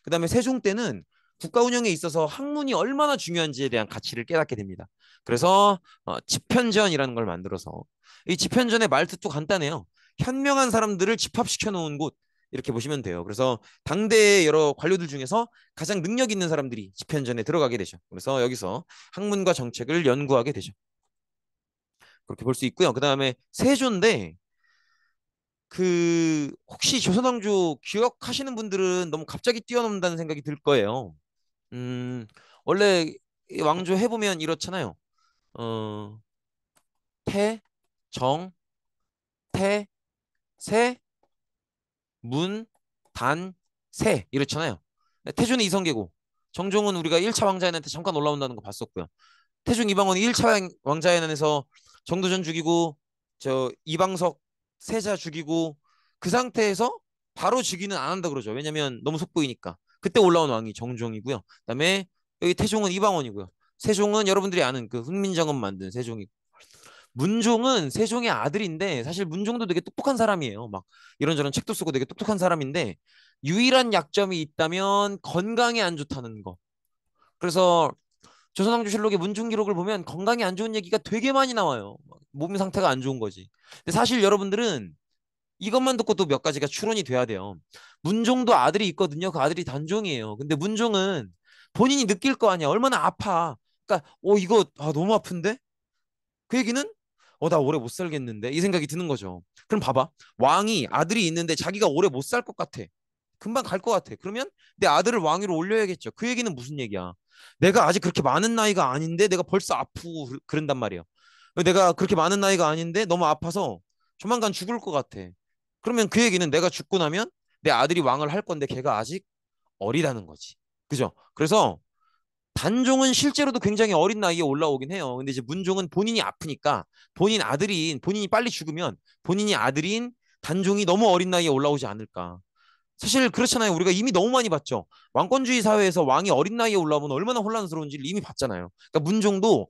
그다음에 세종 때는 국가 운영에 있어서 학문이 얼마나 중요한지에 대한 가치를 깨닫게 됩니다. 그래서 집현전이라는 걸 만들어서 이 집현전의 말뜻도 간단해요. 현명한 사람들을 집합시켜 놓은 곳 이렇게 보시면 돼요. 그래서 당대의 여러 관료들 중에서 가장 능력 있는 사람들이 집현전에 들어가게 되죠. 그래서 여기서 학문과 정책을 연구하게 되죠. 그렇게 볼 수 있고요. 그다음에 세조인데 그 혹시 조선왕조 기억하시는 분들은 너무 갑자기 뛰어넘는다는 생각이 들 거예요. 음, 원래 이 왕조 해보면 이렇잖아요. 어, 태, 정, 태, 세, 문, 단, 세 이렇잖아요. 태조는 이성계고 정종은 우리가 1차 왕자연한테 잠깐 올라온다는 거 봤었고요. 태종 이방원이 1차 왕자연안에서 정도전 죽이고 저 이방석 세자 죽이고 그 상태에서 바로 즉위는 안 한다 그러죠. 왜냐면 너무 속보이니까. 그때 올라온 왕이 정종이고요. 그다음에 여기 태종은 이방원이고요. 세종은 여러분들이 아는 그 훈민정음 만든 세종이. 문종은 세종의 아들인데 사실 문종도 되게 똑똑한 사람이에요. 막 이런저런 책도 쓰고 되게 똑똑한 사람인데 유일한 약점이 있다면 건강에 안 좋다는 거. 그래서 조선왕조실록의 문중 기록을 보면 건강이 안 좋은 얘기가 되게 많이 나와요. 몸 상태가 안 좋은 거지. 근데 사실 여러분들은 이것만 듣고 또 몇 가지가 추론이 돼야 돼요. 문종도 아들이 있거든요. 그 아들이 단종이에요. 근데 문종은 본인이 느낄 거 아니야. 얼마나 아파. 그러니까 이거 너무 아픈데? 그 얘기는 나 오래 못 살겠는데 이 생각이 드는 거죠. 그럼 봐봐. 왕이 아들이 있는데 자기가 오래 못 살 것 같아. 금방 갈 것 같아. 그러면 내 아들을 왕위로 올려야겠죠. 그 얘기는 무슨 얘기야? 내가 아직 그렇게 많은 나이가 아닌데 내가 벌써 아프고 그런단 말이야. 내가 그렇게 많은 나이가 아닌데 너무 아파서 조만간 죽을 것 같아. 그러면 그 얘기는 내가 죽고 나면 내 아들이 왕을 할 건데 걔가 아직 어리다는 거지. 그죠? 그래서 단종은 실제로도 굉장히 어린 나이에 올라오긴 해요. 근데 이제 문종은 본인이 아프니까 본인이 빨리 죽으면 본인이 아들인 단종이 너무 어린 나이에 올라오지 않을까. 사실 그렇잖아요. 우리가 이미 너무 많이 봤죠. 왕권주의 사회에서 왕이 어린 나이에 올라오면 얼마나 혼란스러운지를 이미 봤잖아요. 그러니까 문종도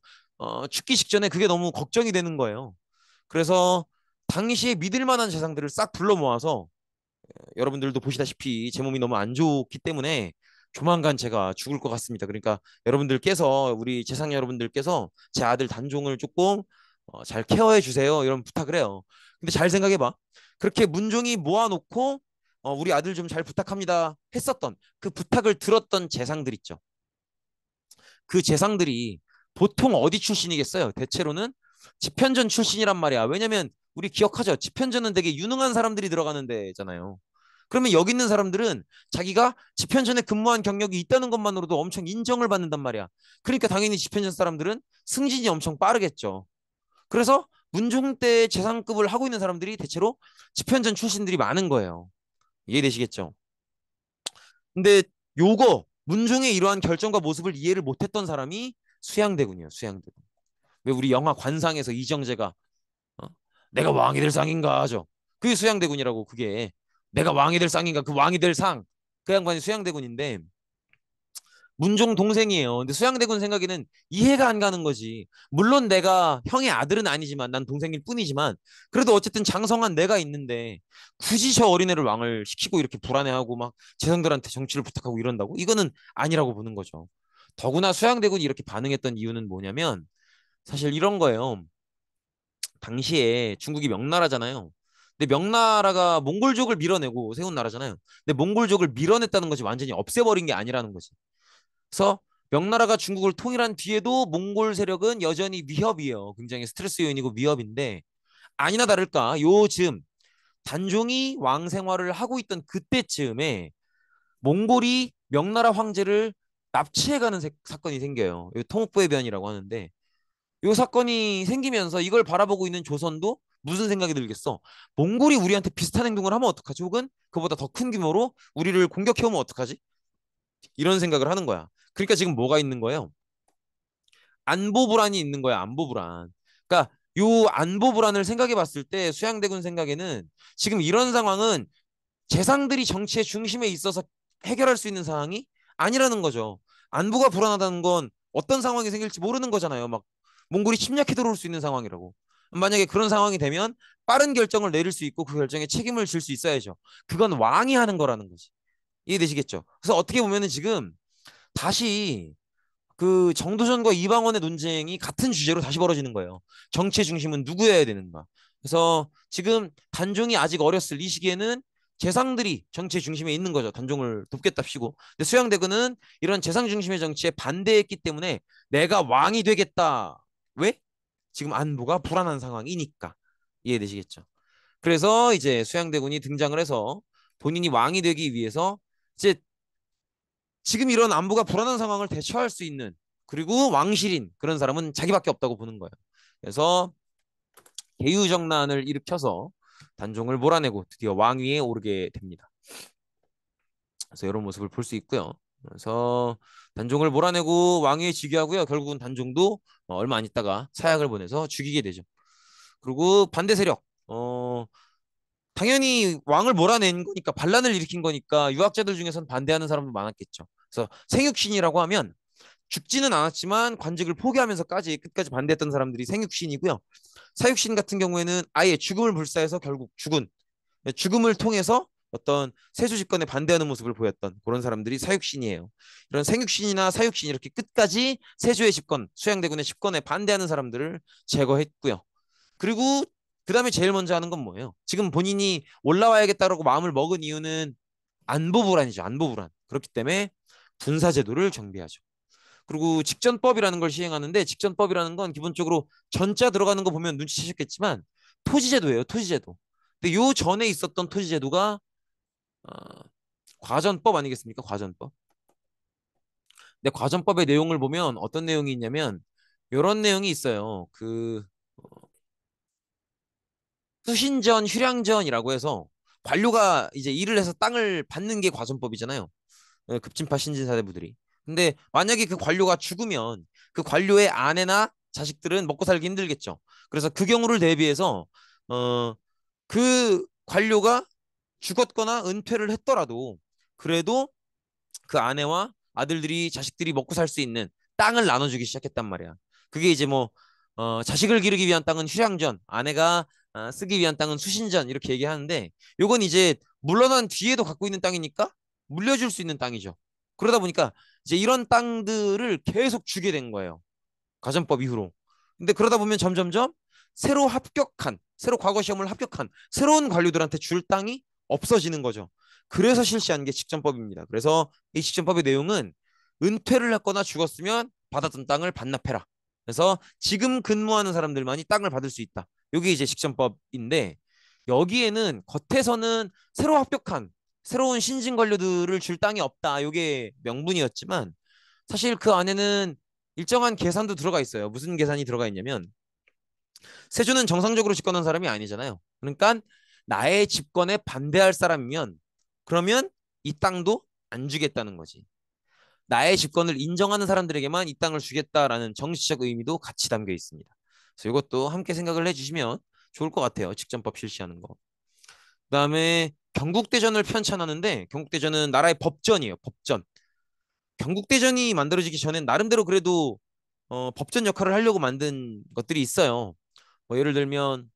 죽기 직전에 그게 너무 걱정이 되는 거예요. 그래서 당시에 믿을 만한 재상들을 싹 불러 모아서 여러분들도 보시다시피 제 몸이 너무 안 좋기 때문에 조만간 제가 죽을 것 같습니다. 그러니까 여러분들께서 우리 재상 여러분들께서 제 아들 단종을 조금 잘 케어해 주세요. 이런 부탁을 해요. 근데 잘 생각해 봐. 그렇게 문종이 모아놓고 우리 아들 좀 잘 부탁합니다 했었던 그 부탁을 들었던 재상들 있죠. 그 재상들이 보통 어디 출신이겠어요? 대체로는 집현전 출신이란 말이야. 왜냐면 우리 기억하죠? 집현전은 되게 유능한 사람들이 들어가는 데잖아요. 그러면 여기 있는 사람들은 자기가 집현전에 근무한 경력이 있다는 것만으로도 엄청 인정을 받는단 말이야. 그러니까 당연히 집현전 사람들은 승진이 엄청 빠르겠죠. 그래서 문종 때 재상급을 하고 있는 사람들이 대체로 집현전 출신들이 많은 거예요. 이해되시겠죠? 근데 요거 문종의 이러한 결정과 모습을 이해를 못했던 사람이 수양대군이에요. 수양대군. 왜 우리 영화 관상에서 이정재가 어? 내가 왕이 될 상인가 하죠. 그게 수양대군이라고. 그게 내가 왕이 될 상인가, 그 왕이 될 상. 그 양반이 수양대군인데 문종 동생이에요. 근데 수양대군 생각에는 이해가 안 가는 거지. 물론 내가 형의 아들은 아니지만 난 동생일 뿐이지만 그래도 어쨌든 장성한 내가 있는데 굳이 저 어린애를 왕을 시키고 이렇게 불안해하고 막 재성들한테 정치를 부탁하고 이런다고? 이거는 아니라고 보는 거죠. 더구나 수양대군이 이렇게 반응했던 이유는 뭐냐면 사실 이런 거예요. 당시에 중국이 명나라잖아요. 근데 명나라가 몽골족을 밀어내고 세운 나라잖아요. 근데 몽골족을 밀어냈다는 것이 완전히 없애버린 게 아니라는 거지. 그래서 명나라가 중국을 통일한 뒤에도 몽골 세력은 여전히 위협이에요. 굉장히 스트레스 요인이고 위협인데 아니나 다를까 요즘 단종이 왕 생활을 하고 있던 그때쯤에 몽골이 명나라 황제를 납치해가는 사건이 생겨요. 통옥부의 변이라고 하는데 이 사건이 생기면서 이걸 바라보고 있는 조선도 무슨 생각이 들겠어? 몽골이 우리한테 비슷한 행동을 하면 어떡하지? 혹은 그보다 더 큰 규모로 우리를 공격해오면 어떡하지? 이런 생각을 하는 거야. 그러니까 지금 뭐가 있는 거예요? 안보 불안이 있는 거야. 안보 불안. 그러니까 요 안보 불안을 생각해 봤을 때 수양대군 생각에는 지금 이런 상황은 재상들이 정치의 중심에 있어서 해결할 수 있는 상황이 아니라는 거죠. 안보가 불안하다는 건 어떤 상황이 생길지 모르는 거잖아요. 막 몽골이 침략해 들어올 수 있는 상황이라고. 만약에 그런 상황이 되면 빠른 결정을 내릴 수 있고 그 결정에 책임을 질 수 있어야죠. 그건 왕이 하는 거라는 거지. 이해되시겠죠? 그래서 어떻게 보면은 지금 다시 그 정도전과 이방원의 논쟁이 같은 주제로 다시 벌어지는 거예요. 정치의 중심은 누구여야 되는가. 그래서 지금 단종이 아직 어렸을 이 시기에는 재상들이 정치의 중심에 있는 거죠. 단종을 돕겠답시고. 근데 수양대군은 이런 재상 중심의 정치에 반대했기 때문에 내가 왕이 되겠다. 왜? 지금 안보가 불안한 상황이니까. 이해되시겠죠? 그래서 이제 수양대군이 등장을 해서 본인이 왕이 되기 위해서 이제 지금 이런 안보가 불안한 상황을 대처할 수 있는 그리고 왕실인 그런 사람은 자기밖에 없다고 보는 거예요. 그래서 계유정난을 일으켜서 단종을 몰아내고 드디어 왕위에 오르게 됩니다. 그래서 이런 모습을 볼 수 있고요. 그래서 단종을 몰아내고 왕위에 즉위하고요. 결국은 단종도 얼마 안 있다가 사약을 보내서 죽이게 되죠. 그리고 반대 세력, 당연히 왕을 몰아낸 거니까 반란을 일으킨 거니까 유학자들 중에서는 반대하는 사람도 많았겠죠. 그래서 생육신이라고 하면 죽지는 않았지만 관직을 포기하면서까지 끝까지 반대했던 사람들이 생육신이고요. 사육신 같은 경우에는 아예 죽음을 불사해서 결국 죽음을 통해서 어떤 세조 집권에 반대하는 모습을 보였던 그런 사람들이 사육신이에요. 이런 생육신이나 사육신 이렇게 끝까지 세조의 집권, 수양대군의 집권에 반대하는 사람들을 제거했고요. 그리고 그 다음에 제일 먼저 하는 건 뭐예요? 지금 본인이 올라와야겠다라고 마음을 먹은 이유는 안보 불안이죠. 안보 불안. 그렇기 때문에 군사제도를 정비하죠. 그리고 직전법이라는 걸 시행하는데 직전법이라는 건 기본적으로 전자 들어가는 거 보면 눈치채셨겠지만 토지제도예요. 토지제도. 근데 요 전에 있었던 토지제도가 어, 과전법 아니겠습니까? 과전법. 근데 과전법의 내용을 보면 어떤 내용이 있냐면 이런 내용이 있어요. 그 수신전, 휴량전이라고 해서 관료가 이제 일을 해서 땅을 받는 게 과전법이잖아요. 급진파 신진사대부들이. 근데 만약에 그 관료가 죽으면 그 관료의 아내나 자식들은 먹고 살기 힘들겠죠. 그래서 그 경우를 대비해서 어, 그 관료가 죽었거나 은퇴를 했더라도 그래도 그 아내와 아들들이 자식들이 먹고 살 수 있는 땅을 나눠주기 시작했단 말이야. 그게 이제 뭐 자식을 기르기 위한 땅은 휴양전, 아내가 쓰기 위한 땅은 수신전 이렇게 얘기하는데 요건 이제 물러난 뒤에도 갖고 있는 땅이니까 물려줄 수 있는 땅이죠. 그러다 보니까 이제 이런 땅들을 계속 주게 된 거예요. 가전법 이후로. 근데 그러다 보면 점점점 새로 과거 시험을 합격한 새로운 관료들한테 줄 땅이 없어지는 거죠. 그래서 실시한 게 직전법입니다. 그래서 이 직전법의 내용은 은퇴를 했거나 죽었으면 받았던 땅을 반납해라. 그래서 지금 근무하는 사람들만이 땅을 받을 수 있다. 이게 이제 직전법인데 여기에는 겉에서는 새로 합격한 새로운 신진 관료들을 줄 땅이 없다. 이게 명분이었지만 사실 그 안에는 일정한 계산도 들어가 있어요. 무슨 계산이 들어가 있냐면 세조는 정상적으로 집권한 사람이 아니잖아요. 그러니까 나의 집권에 반대할 사람이면 그러면 이 땅도 안 주겠다는 거지. 나의 집권을 인정하는 사람들에게만 이 땅을 주겠다라는 정치적 의미도 같이 담겨 있습니다. 그래서 이것도 함께 생각을 해주시면 좋을 것 같아요. 직전법 실시하는 거. 그다음에 경국대전을 편찬하는데 경국대전은 나라의 법전이에요. 법전. 경국대전이 만들어지기 전엔 나름대로 그래도 법전 역할을 하려고 만든 것들이 있어요. 뭐 예를 들면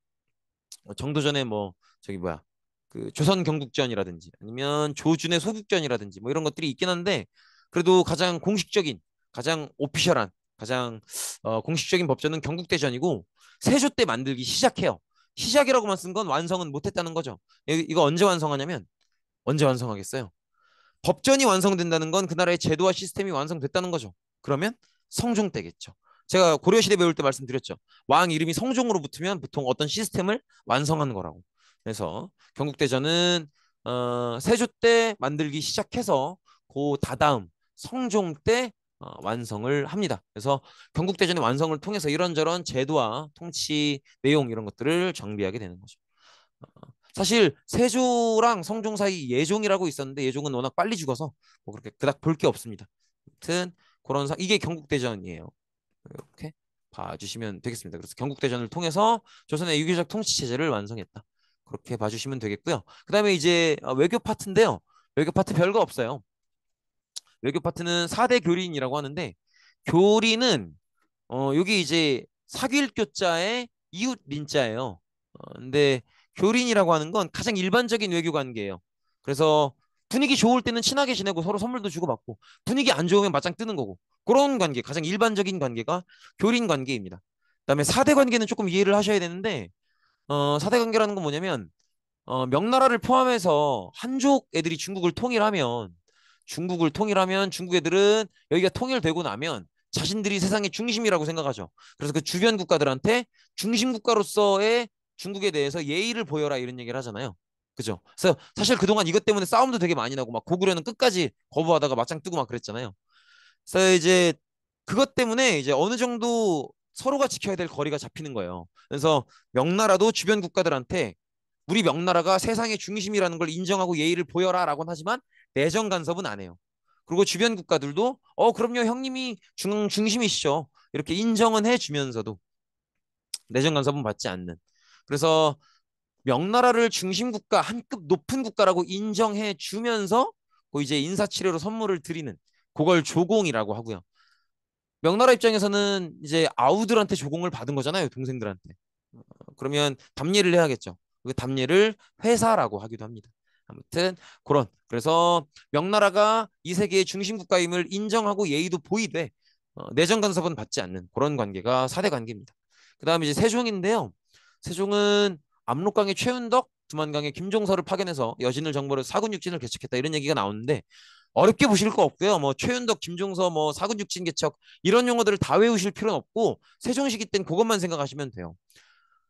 정도전에 뭐 저기 뭐야 그 조선 경국전이라든지 아니면 조준의 소국전이라든지 뭐 이런 것들이 있긴 한데 그래도 가장 공식적인 가장 오피셜한 가장 공식적인 법전은 경국대전이고 세조 때 만들기 시작해요. 시작이라고만 쓴 건 완성은 못했다는 거죠. 이거 언제 완성하냐면 언제 완성하겠어요? 법전이 완성된다는 건 그 나라의 제도와 시스템이 완성됐다는 거죠. 그러면 성종 때겠죠. 제가 고려시대 배울 때 말씀드렸죠. 왕 이름이 성종으로 붙으면 보통 어떤 시스템을 완성하는 거라고. 그래서 경국대전은 세조 때 만들기 시작해서 그 다다음 성종 때 완성을 합니다. 그래서 경국대전의 완성을 통해서 이런저런 제도와 통치 내용 이런 것들을 정비하게 되는 거죠. 사실 세조랑 성종 사이 예종이라고 있었는데 예종은 워낙 빨리 죽어서 뭐 그렇게 그닥 볼 게 없습니다. 아무튼 그런 이게 경국대전이에요. 이렇게 봐주시면 되겠습니다. 그래서 경국대전을 통해서 조선의 유교적 통치 체제를 완성했다. 그렇게 봐주시면 되겠고요. 그다음에 이제 외교 파트인데요. 외교 파트 별거 없어요. 외교 파트는 4대 교린이라고 하는데 교린은 여기 이제 사귈교자의 이웃 민자예요. 근데 교린이라고 하는 건 가장 일반적인 외교 관계예요. 그래서 분위기 좋을 때는 친하게 지내고 서로 선물도 주고받고 분위기 안 좋으면 맞짱 뜨는 거고 그런 관계, 가장 일반적인 관계가 교린 관계입니다. 그다음에 사대 관계는 조금 이해를 하셔야 되는데 사대 관계라는 건 뭐냐면 명나라를 포함해서 한족 애들이 중국을 통일하면 중국 애들은 여기가 통일되고 나면 자신들이 세상의 중심이라고 생각하죠. 그래서 그 주변 국가들한테 중심 국가로서의 중국에 대해서 예의를 보여라 이런 얘기를 하잖아요. 그죠? 그래서 사실 그동안 이것 때문에 싸움도 되게 많이 나고 막 고구려는 끝까지 거부하다가 맞짱 뜨고 막 그랬잖아요. 그래서 이제 그것 때문에 이제 어느 정도 서로가 지켜야 될 거리가 잡히는 거예요. 그래서 명나라도 주변 국가들한테 우리 명나라가 세상의 중심이라는 걸 인정하고 예의를 보여라라고는 하지만 내정 간섭은 안 해요. 그리고 주변 국가들도 그럼요 형님이 중심이시죠. 이렇게 인정은 해주면서도 내정 간섭은 받지 않는. 그래서 명나라를 중심 국가 한 급 높은 국가라고 인정해 주면서 그 이제 인사치레로 선물을 드리는 그걸 조공이라고 하고요. 명나라 입장에서는 이제 아우들한테 조공을 받은 거잖아요, 동생들한테. 그러면 답례를 해야겠죠. 그 답례를 회사라고 하기도 합니다. 아무튼 그래서 명나라가 이 세계의 중심 국가임을 인정하고 예의도 보이되 내정 간섭은 받지 않는 그런 관계가 사대 관계입니다. 그다음에 이제 세종인데요. 세종은 압록강의 최윤덕, 두만강의 김종서를 파견해서 여진을 정벌해 사군육진을 개척했다 이런 얘기가 나오는데 어렵게 보실 거 없고요. 뭐 최윤덕, 김종서, 뭐 사군육진 개척 이런 용어들을 다 외우실 필요는 없고 세종시기 땐 그것만 생각하시면 돼요.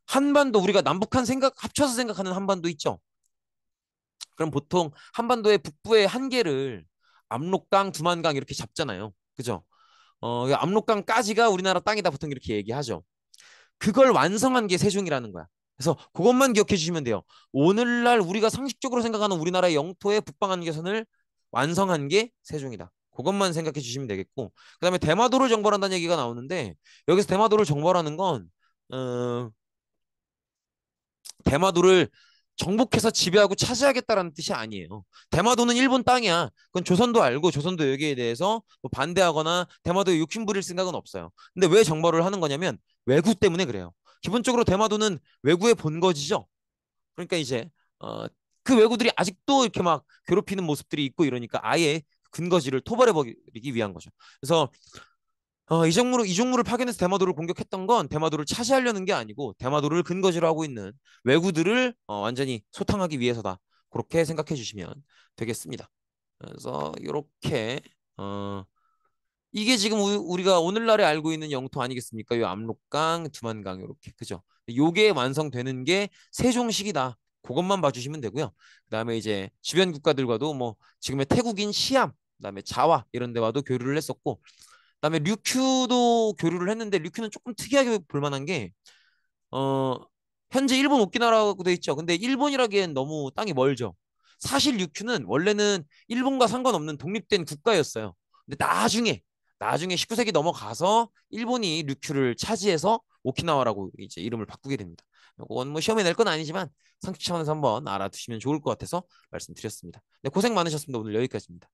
한반도 우리가 남북한 생각 합쳐서 생각하는 한반도 있죠. 그럼 보통 한반도의 북부의 한계를 압록강, 두만강 이렇게 잡잖아요. 그죠? 압록강까지가 우리나라 땅이다 보통 이렇게 얘기하죠. 그걸 완성한 게 세종이라는 거야. 그래서 그것만 기억해 주시면 돼요. 오늘날 우리가 상식적으로 생각하는 우리나라의 영토의 북방한계선을 완성한 게 세종이다. 그것만 생각해 주시면 되겠고 그다음에 대마도를 정벌한다는 얘기가 나오는데 여기서 대마도를 정벌하는 건 어, 대마도를 정복해서 지배하고 차지하겠다라는 뜻이 아니에요. 대마도는 일본 땅이야. 그건 조선도 알고 조선도 여기에 대해서 뭐 반대하거나 대마도에 욕심 부릴 생각은 없어요. 근데 왜 정벌을 하는 거냐면 왜구 때문에 그래요. 기본적으로 대마도는 왜구의 본거지죠. 그러니까 이제 어, 그 왜구들이 아직도 이렇게 막 괴롭히는 모습들이 있고 이러니까 아예 근거지를 토벌해버리기 위한 거죠. 그래서 이 종무를 파견해서 대마도를 공격했던 건 대마도를 차지하려는 게 아니고 대마도를 근거지로 하고 있는 왜구들을 완전히 소탕하기 위해서다. 그렇게 생각해 주시면 되겠습니다. 그래서 이렇게 이게 지금 우리가 오늘날에 알고 있는 영토 아니겠습니까? 요 압록강, 두만강 이렇게 그죠? 요게 완성되는 게 세종시기다. 그것만 봐주시면 되고요. 그다음에 이제 주변 국가들과도 뭐 지금의 태국인 시암, 그다음에 자와 이런 데와도 교류를 했었고, 그다음에 류큐도 교류를 했는데 류큐는 조금 특이하게 볼 만한 게 어, 현재 일본 오키나와라고 돼 있죠. 근데 일본이라기엔 너무 땅이 멀죠. 사실 류큐는 원래는 일본과 상관없는 독립된 국가였어요. 근데 나중에 19세기 넘어가서 일본이 류큐를 차지해서 오키나와라고 이제 이름을 바꾸게 됩니다. 이건 뭐 시험에 낼 건 아니지만 상식 차원에서 한번 알아두시면 좋을 것 같아서 말씀드렸습니다. 네, 고생 많으셨습니다. 오늘 여기까지입니다.